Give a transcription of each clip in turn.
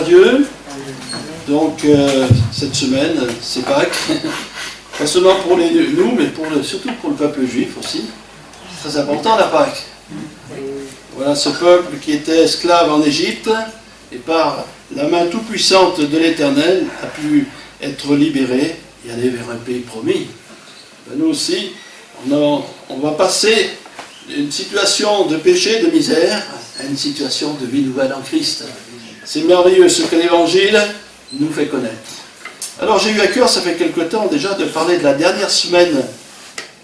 Dieu. Donc, cette semaine, c'est Pâques. Pas seulement pour nous, mais surtout pour le peuple juif aussi. C'est très important la Pâques. Voilà ce peuple qui était esclave en Égypte et par la main toute-puissante de l'Éternel a pu être libéré et aller vers un pays promis. Ben, nous aussi, on va passer d'une situation de péché, de misère, à une situation de vie nouvelle en Christ. C'est merveilleux ce que l'Évangile nous fait connaître. Alors j'ai eu à cœur, ça fait quelque temps déjà, de parler de la dernière semaine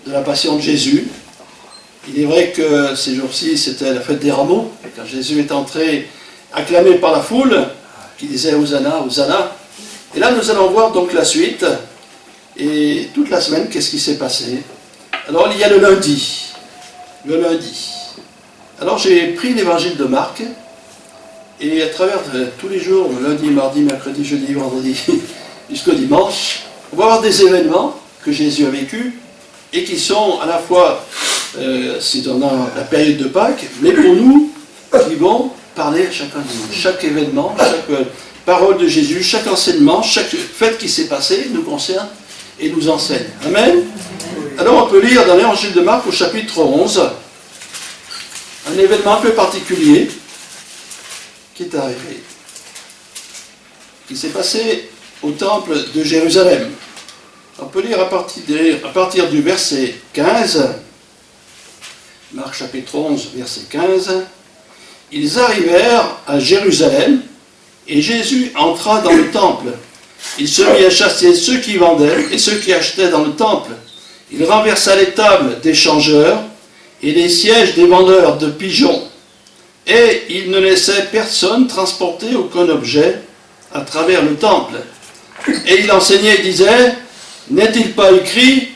de la Passion de Jésus. Il est vrai que ces jours-ci, c'était la fête des rameaux, quand Jésus est entré, acclamé par la foule, qui disait « Hosanna, Hosanna ». Et là, nous allons voir donc la suite, et toute la semaine, qu'est-ce qui s'est passé? Alors, il y a le lundi. Le lundi. Alors, j'ai pris l'évangile de Marc, et à travers tous les jours, lundi, mardi, mercredi, jeudi, vendredi, jusqu'au dimanche, on va voir des événements que Jésus a vécus, et qui sont à la fois, si on a la période de Pâques, mais pour nous, qui vont parler à chacun de nous. Chaque événement, chaque parole de Jésus, chaque enseignement, chaque fête qui s'est passée nous concerne et nous enseigne. Amen. Alors on peut lire dans l'évangile de Marc au chapitre 11, un événement un peu particulier qui est arrivé, qui s'est passé au temple de Jérusalem. On peut lire à partir du verset 15, Marc chapitre 11, verset 15. Ils arrivèrent à Jérusalem, et Jésus entra dans le temple. Il se mit à chasser ceux qui vendaient et ceux qui achetaient dans le temple. Il renversa les tables des changeurs et les sièges des vendeurs de pigeons. Et il ne laissait personne transporter aucun objet à travers le temple. Et il enseignait et disait, « N'est-il pas écrit,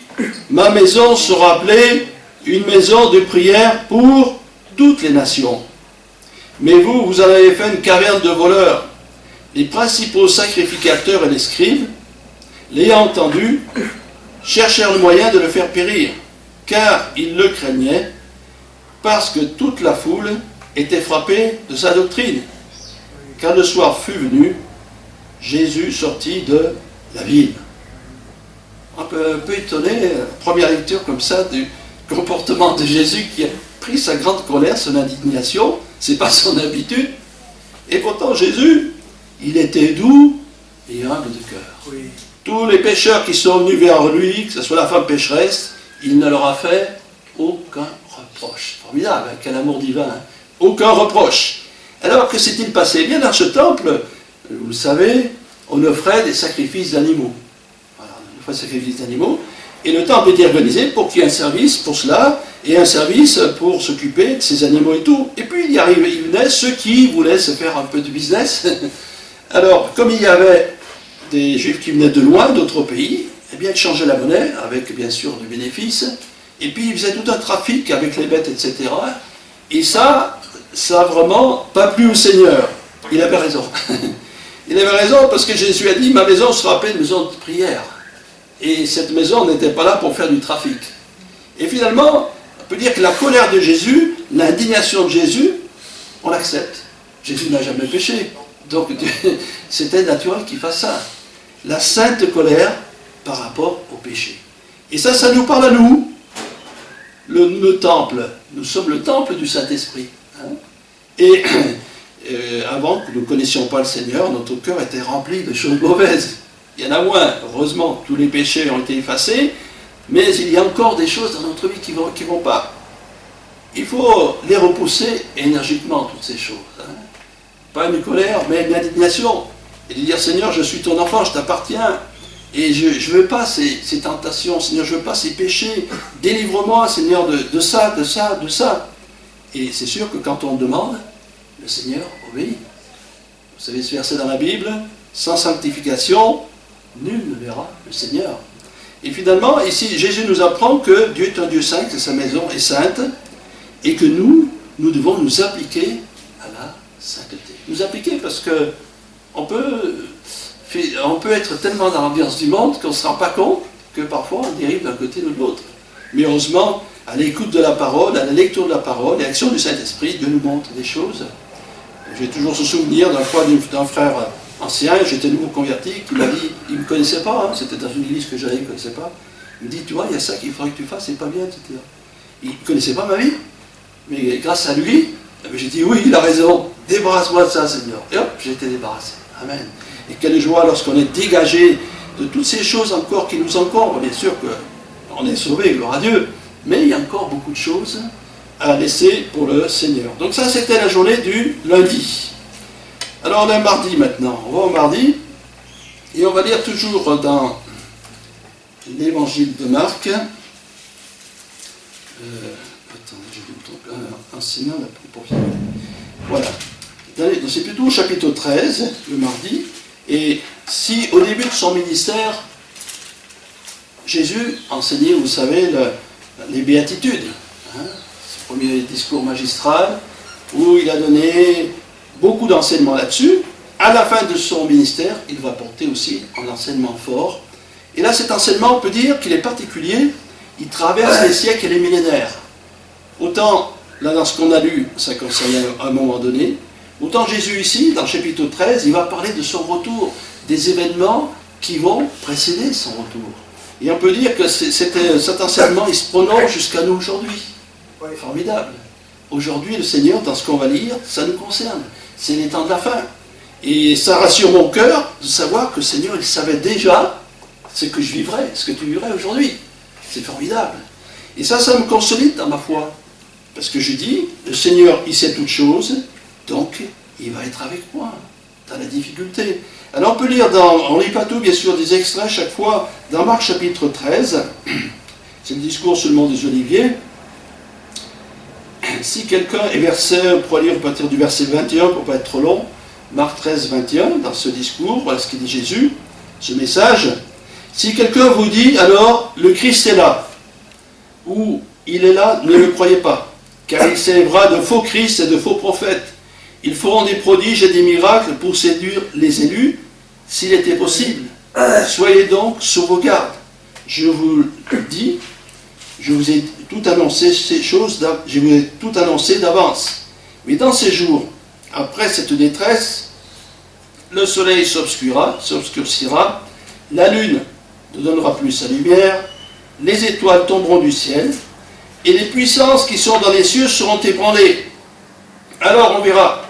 ma maison sera appelée une maison de prière pour toutes les nations. Mais vous en avez fait une caverne de voleurs. » Les principaux sacrificateurs et les scribes, l'ayant entendu, cherchèrent le moyen de le faire périr, car ils le craignaient, parce que toute la foule était frappée de sa doctrine. Quand le soir fut venu, Jésus sortit de la ville. Un peu étonné, première lecture comme ça, du comportement de Jésus qui a pris sa grande colère, son indignation, c'est pas son habitude, et pourtant Jésus, il était doux et humble de cœur. Oui. Tous les pécheurs qui sont venus vers lui, que ce soit la femme pécheresse, il ne leur a fait aucun reproche. Formidable, hein, quel amour divin. Hein. Aucun reproche. Alors, que s'est-il passé? Eh bien, dans ce temple, vous le savez, on offrait des sacrifices d'animaux. Voilà, on offrait des sacrifices d'animaux. Et le temple était organisé pour qu'il y ait un service pour cela, et un service pour s'occuper de ces animaux et tout. Et puis, il venait ceux qui voulaient se faire un peu de business. Alors, comme il y avait des Juifs qui venaient de loin, d'autres pays, eh bien, ils changeaient la monnaie, avec bien sûr du bénéfice, et puis ils faisaient tout un trafic avec les bêtes, etc. Et ça a vraiment pas plu au Seigneur. Il avait raison. Il avait raison parce que Jésus a dit, ma maison sera appelée une maison de prière. Et cette maison n'était pas là pour faire du trafic. Et finalement, on peut dire que la colère de Jésus, l'indignation de Jésus, on l'accepte. Jésus n'a jamais péché. Donc, c'était naturel qu'il fasse ça. La sainte colère par rapport au péché. Et ça nous parle à nous. Le temple. Nous sommes le temple du Saint-Esprit. Hein? Et avant que nous ne connaissions pas le Seigneur, notre cœur était rempli de choses mauvaises. Il y en a moins. Heureusement, tous les péchés ont été effacés. Mais il y a encore des choses dans notre vie qui vont pas. Il faut les repousser énergiquement, toutes ces choses. Hein? Pas une colère, mais une indignation. Et de dire, Seigneur, je suis ton enfant, je t'appartiens. Et je ne veux pas ces tentations, Seigneur, je ne veux pas ces péchés. Délivre-moi, Seigneur, de ça, de ça, de ça. Et c'est sûr que quand on demande, le Seigneur obéit. Vous savez ce verset dans la Bible, sans sanctification, nul ne verra le Seigneur. Et finalement, ici, Jésus nous apprend que Dieu est un Dieu saint, que sa maison est sainte, et que nous devons nous appliquer à la sainteté. Nous appliquer parce que on peut être tellement dans l'ambiance du monde qu'on ne se rend pas compte que parfois on dérive d'un côté ou de l'autre. Mais heureusement, à l'écoute de la parole, à la lecture de la parole, et à l'action du Saint-Esprit, Dieu nous montre des choses. J'ai toujours ce souvenir d'un frère ancien, j'étais nouveau converti, qui m'a dit, il ne me connaissait pas, hein, c'était dans une église que j'allais, il ne connaissait pas. Il me dit, tu vois, il y a ça qu'il faudrait que tu fasses, c'est pas bien, etc. Il ne connaissait pas ma vie, mais grâce à lui, j'ai dit, oui, il a raison, débarrasse-moi de ça, Seigneur. Et hop, j'ai été débarrassé. Amen. Et quelle joie lorsqu'on est dégagé de toutes ces choses encore qui nous encombrent. Bien sûr qu'on est sauvé, gloire à Dieu, mais il y a encore beaucoup de choses à laisser pour le Seigneur. Donc ça, c'était la journée du lundi. Alors on est mardi maintenant. On va au mardi, et on va lire toujours dans l'évangile de Marc. Attendez, j'ai vu un Seigneur la proportion. Voilà. C'est plutôt au chapitre 13, le mardi. Et si au début de son ministère, Jésus enseignait, vous savez, les béatitudes, hein, ce premier discours magistral, où il a donné beaucoup d'enseignements là-dessus, à la fin de son ministère, il va porter aussi un enseignement fort. Et là, cet enseignement, on peut dire qu'il est particulier, il traverse les siècles et les millénaires. Autant, là, dans ce qu'on a lu, ça concernait à un moment donné, autant Jésus ici, dans le chapitre 13, il va parler de son retour, des événements qui vont précéder son retour. Et on peut dire que cet enseignement, il se prolonge jusqu'à nous aujourd'hui. Formidable. Aujourd'hui, le Seigneur, dans ce qu'on va lire, ça nous concerne. C'est les temps de la fin. Et ça rassure mon cœur de savoir que le Seigneur, il savait déjà ce que je vivrais, ce que tu vivrais aujourd'hui. C'est formidable. Et ça me consolide dans ma foi. Parce que je dis, le Seigneur, il sait toutes choses, donc il va être avec moi dans la difficulté. Alors on peut lire on ne lit pas tout, bien sûr, des extraits chaque fois, dans Marc chapitre 13, c'est le discours sur le mont des Oliviers. Si quelqu'un est on pourrait lire à partir du verset 21 pour ne pas être trop long, Marc 13, 21, dans ce discours, voilà ce qu'il dit Jésus, ce message. Si quelqu'un vous dit, alors, le Christ est là, ou il est là, ne le croyez pas, car il s'élèvera de faux Christ et de faux prophètes. Ils feront des prodiges et des miracles pour séduire les élus, s'il était possible. Soyez donc sur vos gardes. Je vous dis, je vous ai tout annoncé ces choses, je vous ai tout annoncé d'avance. Mais dans ces jours, après cette détresse, le soleil s'obscurcira, la lune ne donnera plus sa lumière, les étoiles tomberont du ciel, et les puissances qui sont dans les cieux seront ébranlées. Alors on verra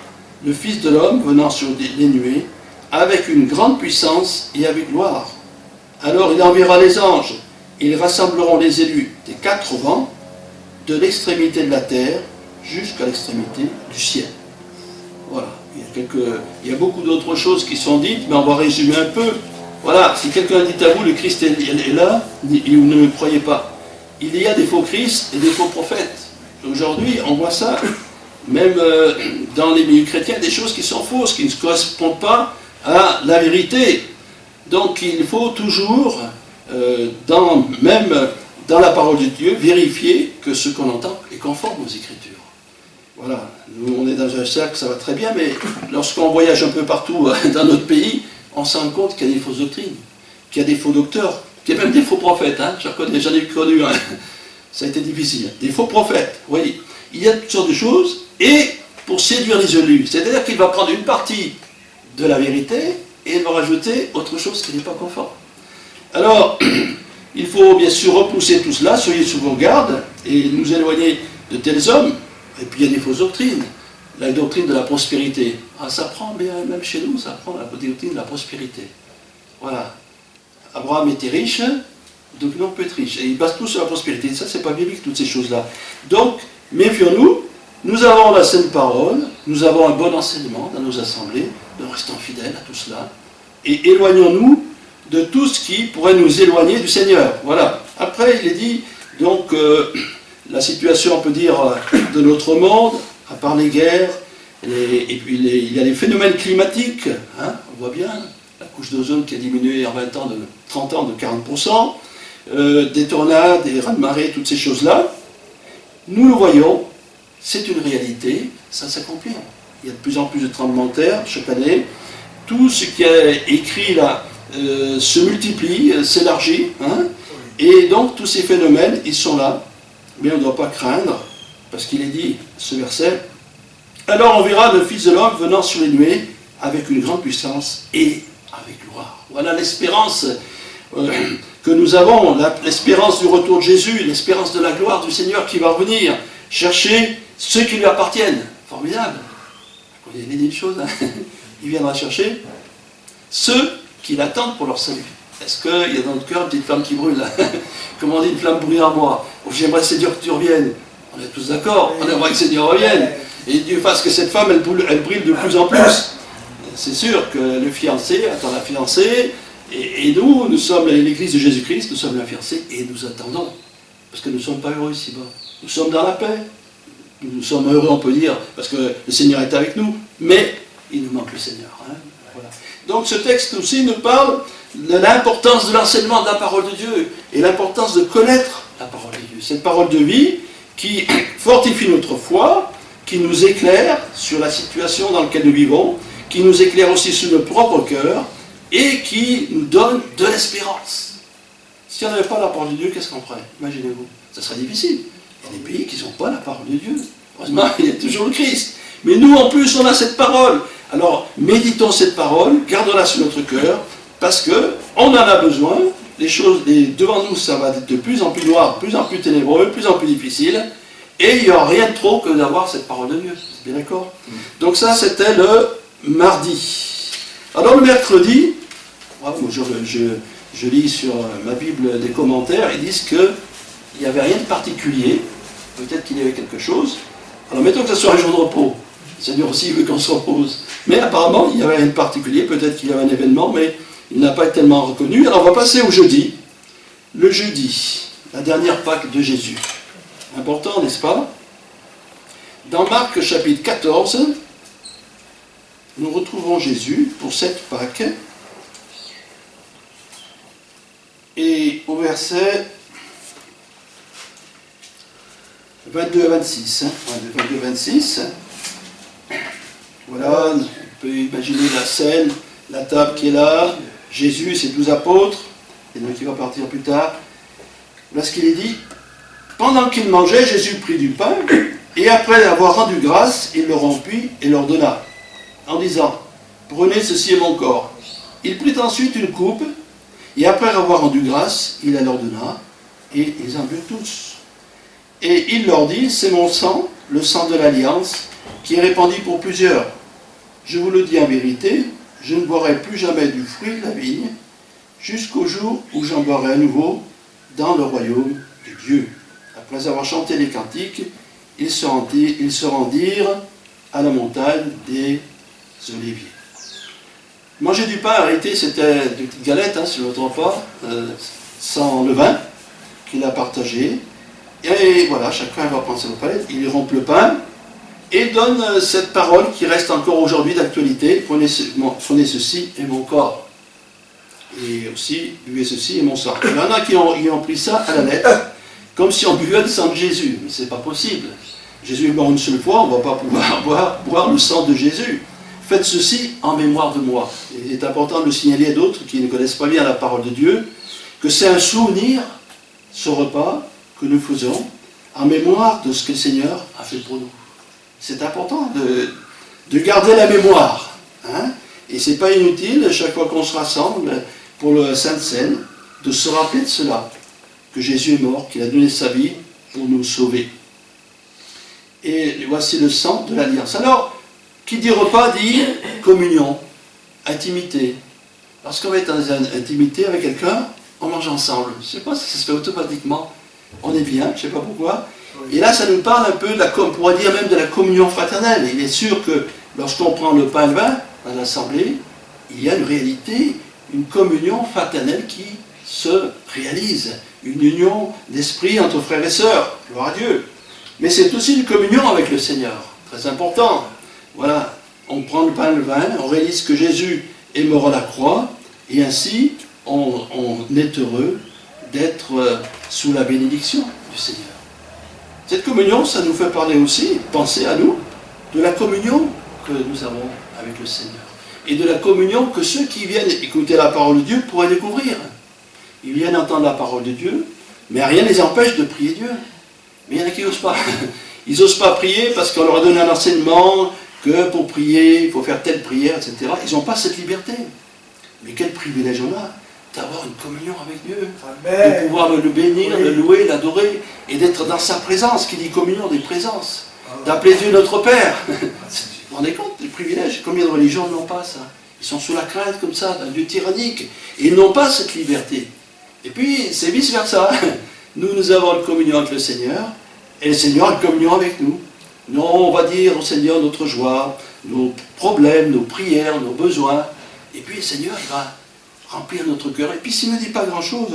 le Fils de l'homme venant sur les nuées, avec une grande puissance et avec gloire. Alors il enverra les anges, et ils rassembleront les élus des quatre vents, de l'extrémité de la terre jusqu'à l'extrémité du ciel. Voilà, il y a beaucoup d'autres choses qui sont dites, mais on va résumer un peu. Voilà, si quelqu'un dit à vous, le Christ est là, et vous ne le croyez pas. Il y a des faux Christ et des faux prophètes. Aujourd'hui, on voit ça, même dans les milieux chrétiens, des choses qui sont fausses, qui ne correspondent pas à la vérité. Donc il faut toujours, même dans la parole de Dieu, vérifier que ce qu'on entend est conforme aux Écritures. Voilà, nous on est dans un cercle, ça va très bien, mais lorsqu'on voyage un peu partout dans notre pays, on se rend compte qu'il y a des fausses doctrines, qu'il y a des faux docteurs, qu'il y a même des faux prophètes, hein, j'en ai connu, hein. Ça a été difficile. Des faux prophètes, oui. Il y a toutes sortes de choses, et pour séduire les élus, c'est-à-dire qu'il va prendre une partie de la vérité, et il va rajouter autre chose qui n'est pas conforme. Alors, il faut bien sûr repousser tout cela, soyez sur vos gardes, et nous éloigner de tels hommes. Et puis il y a des fausses doctrines. La doctrine de la prospérité. Ah, ça prend, même chez nous, ça prend la doctrine de la prospérité. Voilà. Abraham était riche, donc nous on peut être riche. Et ils basent tout sur la prospérité. Ça, c'est pas biblique, toutes ces choses-là. Donc, méfions-nous. Nous avons la sainte parole, nous avons un bon enseignement dans nos assemblées, nous restons fidèles à tout cela. Et éloignons-nous de tout ce qui pourrait nous éloigner du Seigneur. Voilà. Après, il est dit, donc, la situation, on peut dire, de notre monde, à part les guerres, et puis il y a les phénomènes climatiques, hein, on voit bien, la couche d'ozone qui a diminué en 20 ans, de 30 ans de 40%, des tornades, des raz-de-marée, toutes ces choses-là. Nous le voyons, c'est une réalité, ça s'accomplit. Il y a de plus en plus de tremblements de terre chaque année. Tout ce qui est écrit là se multiplie, s'élargit, hein, et donc tous ces phénomènes, ils sont là. Mais on ne doit pas craindre, parce qu'il est dit, ce verset, « Alors on verra le Fils de l'homme venant sur les nuées, avec une grande puissance et avec gloire. Voilà l'espérance que nous avons, l'espérance du retour de Jésus, l'espérance de la gloire du Seigneur qui va venir chercher ceux qui lui appartiennent. Formidable. Vous avez dit une chose, hein? Il viendra chercher ceux qui l'attendent pour leur salut. Est-ce qu'il y a dans notre cœur une petite flamme qui brûle là? Comme on dit, une flamme brûle en moi. J'aimerais, Seigneur, que tu reviennes. On est tous d'accord, on aimerait que le Seigneur revienne. Et Dieu fasse que cette femme, elle brille de plus en plus. C'est sûr que le fiancé attend la fiancée, et nous sommes l'église de Jésus-Christ, nous sommes la fiancée, et nous attendons. Parce que nous ne sommes pas heureux ici-bas. Nous sommes dans la paix. Nous sommes heureux, on peut dire, parce que le Seigneur est avec nous, mais il nous manque le Seigneur. Hein, voilà. Donc ce texte aussi nous parle de l'importance de l'enseignement de la parole de Dieu, et l'importance de connaître la parole de Dieu. Cette parole de vie qui fortifie notre foi, qui nous éclaire sur la situation dans laquelle nous vivons, qui nous éclaire aussi sur notre propre cœur, et qui nous donne de l'espérance. Si on n'avait pas la parole de Dieu, qu'est-ce qu'on ferait? Imaginez-vous. Ça serait difficile. Il y a des pays qui n'ont pas la parole de Dieu. Heureusement, il y a toujours le Christ. Mais nous, en plus, on a cette parole. Alors, méditons cette parole, gardons-la sur notre cœur, parce qu'on en a besoin. Les choses devant nous, ça va être de plus en plus noir, de plus en plus ténébreux, de plus en plus difficile. Et il n'y a rien de trop que d'avoir cette parole de Dieu. Vous êtes bien d'accord? Donc ça, c'était le mardi. Alors le mercredi, je lis sur ma Bible des commentaires, ils disent qu'il n'y avait rien de particulier. Peut-être qu'il y avait quelque chose. Alors mettons que ce soit un jour de repos. Le Seigneur aussi veut qu'on se repose. Mais apparemment, il n'y avait rien de particulier. Peut-être qu'il y avait un événement, mais il n'a pas été tellement reconnu. Alors on va passer au jeudi. Le jeudi, la dernière Pâque de Jésus. Important, n'est-ce pas? Dans Marc chapitre 14, nous retrouvons Jésus pour cette Pâque. Et au verset 22 à 26. 22-26. Voilà, on peut imaginer la scène, la table qui est là, Jésus, ses 12 apôtres, et donc il va partir plus tard. Voilà ce qu'il est dit. Pendant qu'ils mangeaient, Jésus prit du pain, et après avoir rendu grâce, il le rompit et leur donna, en disant, prenez, ceci est mon corps. Il prit ensuite une coupe, et après avoir rendu grâce, il la leur donna, et ils en burent tous. Et il leur dit, c'est mon sang, le sang de l'alliance, qui est répandu pour plusieurs. Je vous le dis en vérité, je ne boirai plus jamais du fruit de la vigne, jusqu'au jour où j'en boirai à nouveau dans le royaume de Dieu. Après avoir chanté les cantiques, ils se rendirent à la montagne des Oliviers. Manger du pain, en réalité, c'était des petites galettes, si je ne me trompe pas, sans levain, qu'il a partagé. Et voilà, chacun va prendre son palette, il rompt le pain, et donne cette parole qui reste encore aujourd'hui d'actualité, prenez ceci est mon corps. Et aussi, buvez ceci est mon sang. Il y en a qui ont pris ça à la lettre, comme si on buvait le sang de Jésus. Mais ce n'est pas possible. Jésus est mort une seule fois, on ne va pas pouvoir boire le sang de Jésus. Faites ceci en mémoire de moi. Il est important de le signaler à d'autres qui ne connaissent pas bien la parole de Dieu, que c'est un souvenir, ce repas que nous faisons, en mémoire de ce que le Seigneur a fait pour nous. C'est important de garder la mémoire. Hein? Et ce n'est pas inutile, chaque fois qu'on se rassemble pour le Sainte Seine, de se rappeler de cela, que Jésus est mort, qu'il a donné sa vie pour nous sauver. Et voici le sang de l'Alliance. Alors, qui dit repas dit communion, intimité. Lorsqu'on va être dans une intimité avec quelqu'un, on mange ensemble. Je ne sais pas si ça se fait automatiquement. On est bien, je ne sais pas pourquoi. Et là, ça nous parle un peu, on pourrait dire même de la communion fraternelle. Il est sûr que lorsqu'on prend le pain et le vin dans l'assemblée, il y a une réalité, une communion fraternelle qui se réalise. Une union d'esprit entre frères et sœurs, gloire à Dieu. Mais c'est aussi une communion avec le Seigneur, très important. Voilà, on prend le pain et le vin, on réalise que Jésus est mort à la croix, et ainsi on est heureux d'être sous la bénédiction du Seigneur. Cette communion, ça nous fait parler aussi, penser à nous, de la communion que nous avons avec le Seigneur. Et de la communion que ceux qui viennent écouter la parole de Dieu pourraient découvrir. Ils viennent entendre la parole de Dieu, mais rien ne les empêche de prier Dieu. Mais il y en a qui n'osent pas. Ils n'osent pas prier parce qu'on leur a donné un enseignement, que pour prier, il faut faire telle prière, etc. Ils n'ont pas cette liberté. Mais quel privilège on a d'avoir une communion avec Dieu, de pouvoir le bénir, le louer, l'adorer, et d'être dans sa présence, qui dit communion des présences, d'appeler Dieu notre Père. Vous vous rendez compte des privilèges? Combien de religions n'ont pas ça? Ils sont sous la crainte comme ça, d'un Dieu tyrannique, et ils n'ont pas cette liberté. Et puis, c'est vice-versa. Nous avons une communion avec le Seigneur, et le Seigneur a une communion avec nous. Nous, on va dire au Seigneur notre joie, nos problèmes, nos prières, nos besoins, et puis le Seigneur, il va remplir notre cœur. Et puis s'il ne dit pas grand-chose,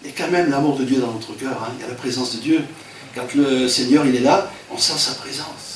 il y a quand même l'amour de Dieu dans notre cœur, hein. Il y a la présence de Dieu. Quand le Seigneur il est là, on sent sa présence.